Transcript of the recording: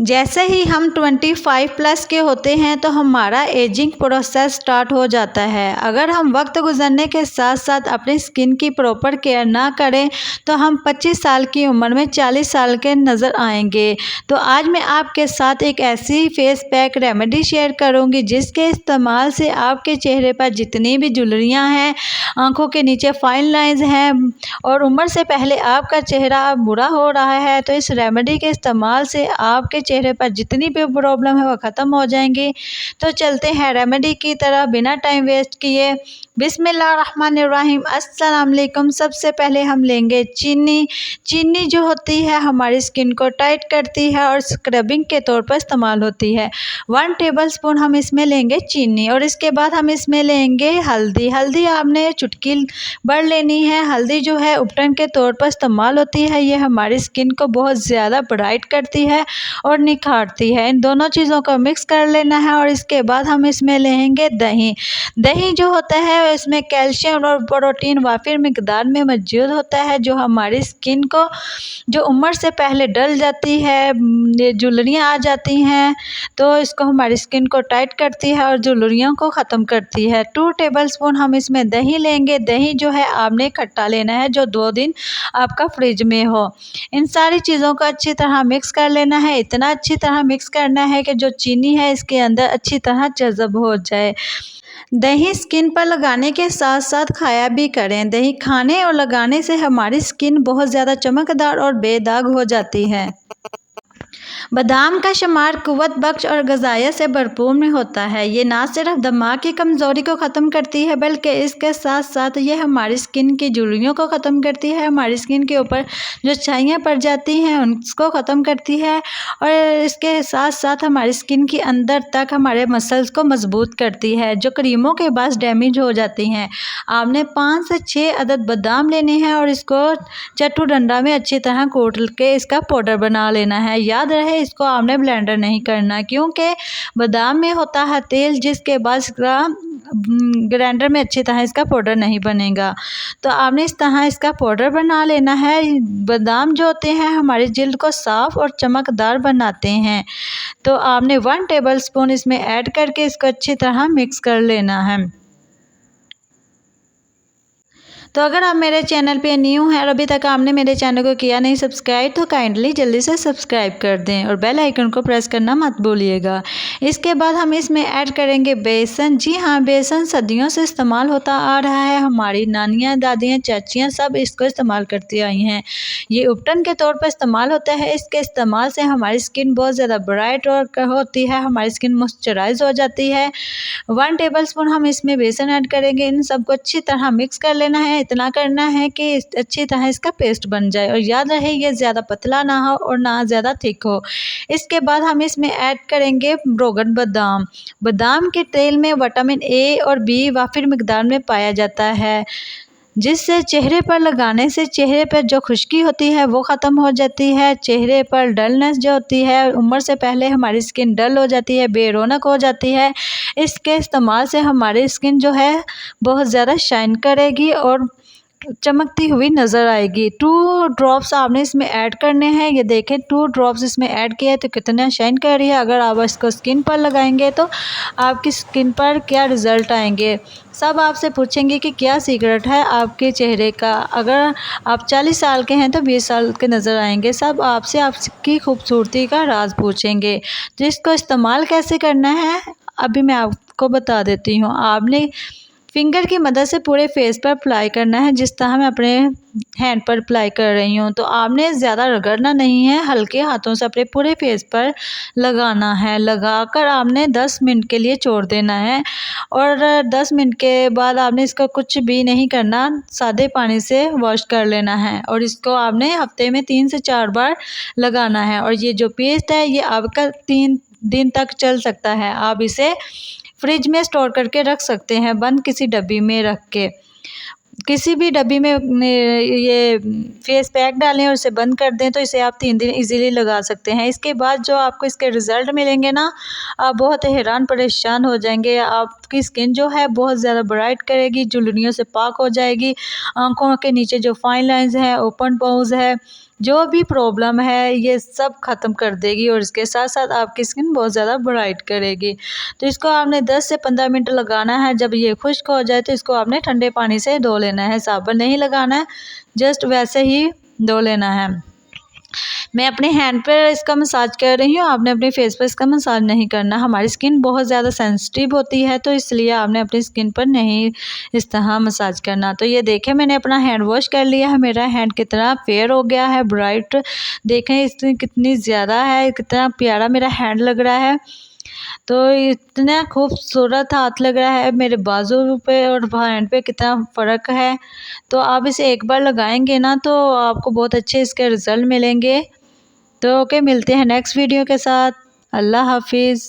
जैसे ही हम 25 प्लस के होते हैं तो हमारा एजिंग प्रोसेस स्टार्ट हो जाता है। अगर हम वक्त गुजरने के साथ साथ अपनी स्किन की प्रॉपर केयर ना करें तो हम 25 साल की उम्र में 40 साल के नज़र आएंगे। तो आज मैं आपके साथ एक ऐसी फेस पैक रेमेडी शेयर करूंगी जिसके इस्तेमाल से आपके चेहरे पर जितनी भी झुर्रियाँ हैं, आँखों के नीचे फाइन लाइंस हैं और उम्र से पहले आपका चेहरा बुरा हो रहा है, तो इस रेमेडी के इस्तेमाल से आपके चेहरे पर जितनी भी प्रॉब्लम है वो ख़त्म हो जाएंगी। तो चलते हैं रेमेडी की तरह बिना टाइम वेस्ट किए। बिस्मिल्लाहिर्रहमानिर्रहीम। अस्सलाम वालेकुम। सबसे पहले हम लेंगे चीनी। चीनी जो होती है हमारी स्किन को टाइट करती है और स्क्रबिंग के तौर पर इस्तेमाल होती है। 1 टेबलस्पून हम इसमें लेंगे चीनी और इसके बाद हम इसमें लेंगे हल्दी। हल्दी आपने चुटकी भर लेनी है। हल्दी जो है उपटन के तौर पर इस्तेमाल होती है। ये हमारी स्किन को बहुत ज़्यादा ब्राइट करती है और निखारती है। इन दोनों चीज़ों को मिक्स कर लेना है और इसके बाद हम इसमें लेंगे दही। दही जो होता है इसमें कैल्शियम और प्रोटीन वाफिर मिकदार में मौजूद होता है, जो हमारी स्किन को जो उम्र से पहले डल जाती है, ये झुर्रियाँ आ जाती हैं, तो इसको हमारी स्किन को टाइट करती है और झुर्रियों को ख़त्म करती है। 2 टेबलस्पून हम इसमें दही लेंगे। दही जो है आपने खट्टा लेना है जो 2 दिन आपका फ्रिज में हो। इन सारी चीज़ों को अच्छी तरह मिक्स कर लेना है। इतना अच्छी तरह मिक्स करना है कि जो चीनी है इसके अंदर अच्छी तरह जज़ब हो जाए। दही स्किन पर लगाने के साथ साथ खाया भी करें। दही खाने और लगाने से हमारी स्किन बहुत ज़्यादा चमकदार और बेदाग हो जाती है। बादाम का शुमार कुव्वत बख्श और ग़िज़ाइयत से भरपूर में होता है। ये ना सिर्फ दिमाग की कमज़ोरी को ख़त्म करती है बल्कि इसके साथ साथ ये हमारी स्किन की झुर्रियों को ख़त्म करती है। हमारी स्किन के ऊपर जो छाइयाँ पड़ जाती हैं उसको ख़त्म करती है और इसके साथ साथ हमारी स्किन के अंदर तक हमारे मसल्स को मजबूत करती है जो क्रीमों के बाद डैमेज हो जाती हैं। आपने 5 से 6 अदद बादाम लेने हैं और इसको चट्टू डंडा में अच्छी तरह कूट के इसका पाउडर बना लेना है। याद रहे इसको आपने ब्लेंडर नहीं करना क्योंकि बादाम में होता है तेल, जिसके बाद इसका ग्राइंडर में अच्छी तरह इसका पाउडर नहीं बनेगा। तो आपने इस तरह इसका पाउडर बना लेना है। बादाम जो होते हैं हमारी जिल्द को साफ़ और चमकदार बनाते हैं। तो आपने 1 टेबलस्पून इसमें ऐड करके इसको अच्छी तरह मिक्स कर लेना है। तो अगर आप मेरे चैनल पे न्यू हैं और अभी तक आपने मेरे चैनल को किया नहीं सब्सक्राइब तो काइंडली जल्दी से सब्सक्राइब कर दें और बेल आइकन को प्रेस करना मत भूलिएगा। इसके बाद हम इसमें ऐड करेंगे बेसन। जी हाँ, बेसन सदियों से इस्तेमाल होता आ रहा है। हमारी नानियाँ, दादियाँ, चाचियाँ सब इसको इस्तेमाल करती आई हैं। ये उपटन के तौर पर इस्तेमाल होता है। इसके इस्तेमाल से हमारी स्किन बहुत ज़्यादा ब्राइट और होती है, हमारी स्किन मॉइस्चराइज हो जाती है। 1 टेबलस्पून हम इसमें बेसन ऐड करेंगे। इन सबको अच्छी तरह मिक्स कर लेना है। इतना करना है कि अच्छी तरह इसका पेस्ट बन जाए और याद रहे ये ज़्यादा पतला ना हो और ना ज़्यादा थिक हो। इसके बाद हम इसमें ऐड करेंगे रोगन बादाम। बादाम के तेल में विटामिन ए और बी वाफिर मिकदार में पाया जाता है, जिससे चेहरे पर लगाने से चेहरे पर जो खुश्की होती है वो ख़त्म हो जाती है। चेहरे पर डलनेस जो होती है, उम्र से पहले हमारी स्किन डल हो जाती है, बेरौनक हो जाती है। इसके इस्तेमाल से हमारी स्किन जो है बहुत ज़्यादा शाइन करेगी और चमकती हुई नज़र आएगी। 2 ड्रॉप्स आपने इसमें ऐड करने हैं। ये देखें 2 ड्रॉप्स इसमें ऐड किया है तो कितना शाइन कर रही है। अगर आप इसको स्किन पर लगाएंगे तो आपकी स्किन पर क्या रिज़ल्ट आएंगे। सब आपसे पूछेंगे कि क्या सीक्रेट है आपके चेहरे का। अगर आप 40 साल के हैं तो 20 साल के नज़र आएंगे। सब आपसे आपकी खूबसूरती का राज पूछेंगे। तो इसको इस्तेमाल कैसे करना है अभी मैं आपको बता देती हूँ। आपने फिंगर की मदद से पूरे फेस पर अप्लाई करना है, जिस तरह मैं अपने हैंड पर अप्लाई कर रही हूँ। तो आपने ज़्यादा रगड़ना नहीं है, हल्के हाथों से अपने पूरे फेस पर लगाना है। लगाकर आपने 10 मिनट के लिए छोड़ देना है और 10 मिनट के बाद आपने इसका कुछ भी नहीं करना, सादे पानी से वॉश कर लेना है और इसको आपने हफ्ते में 3 से 4 बार लगाना है। और ये जो पेस्ट है ये आपका 3 दिन तक चल सकता है। आप इसे फ्रिज में स्टोर करके रख सकते हैं, बंद किसी डब्बी में रख के। किसी भी डब्बी में ये फेस पैक डालें और इसे बंद कर दें तो इसे आप 3 दिन इजीली लगा सकते हैं। इसके बाद जो आपको इसके रिज़ल्ट मिलेंगे ना, आप बहुत हैरान परेशान हो जाएंगे। आपकी स्किन जो है बहुत ज़्यादा ब्राइट करेगी, झुर्रियों से पाक हो जाएगी। आँखों के नीचे जो फाइन लाइंस हैं, ओपन पोर्स है, जो भी प्रॉब्लम है ये सब ख़त्म कर देगी और इसके साथ साथ आपकी स्किन बहुत ज़्यादा ब्राइट करेगी। तो इसको आपने 10 से 15 मिनट लगाना है। जब ये खुश्क हो जाए तो इसको आपने ठंडे पानी से धो लेना है, साबुन नहीं लगाना है, जस्ट वैसे ही धो लेना है। मैं अपने हैंड पर इसका मसाज कर रही हूँ, आपने अपने फेस पर इसका मसाज नहीं करना। हमारी स्किन बहुत ज़्यादा सेंसिटिव होती है तो इसलिए आपने अपनी स्किन पर नहीं इस तरह मसाज करना। तो ये देखें मैंने अपना हैंड वॉश कर लिया है, मेरा हैंड कितना फेयर हो गया है, ब्राइट। देखें इसमें कितनी ज़्यादा है, कितना प्यारा मेरा हैंड लग रहा है। तो इतना खूबसूरत हाथ लग रहा है, मेरे बाजू पे और हैंड पे कितना फ़र्क है। तो आप इसे एक बार लगाएंगे ना तो आपको बहुत अच्छे इसके रिज़ल्ट मिलेंगे। तो ओके, मिलते हैं नेक्स्ट वीडियो के साथ। अल्लाह हाफिज़।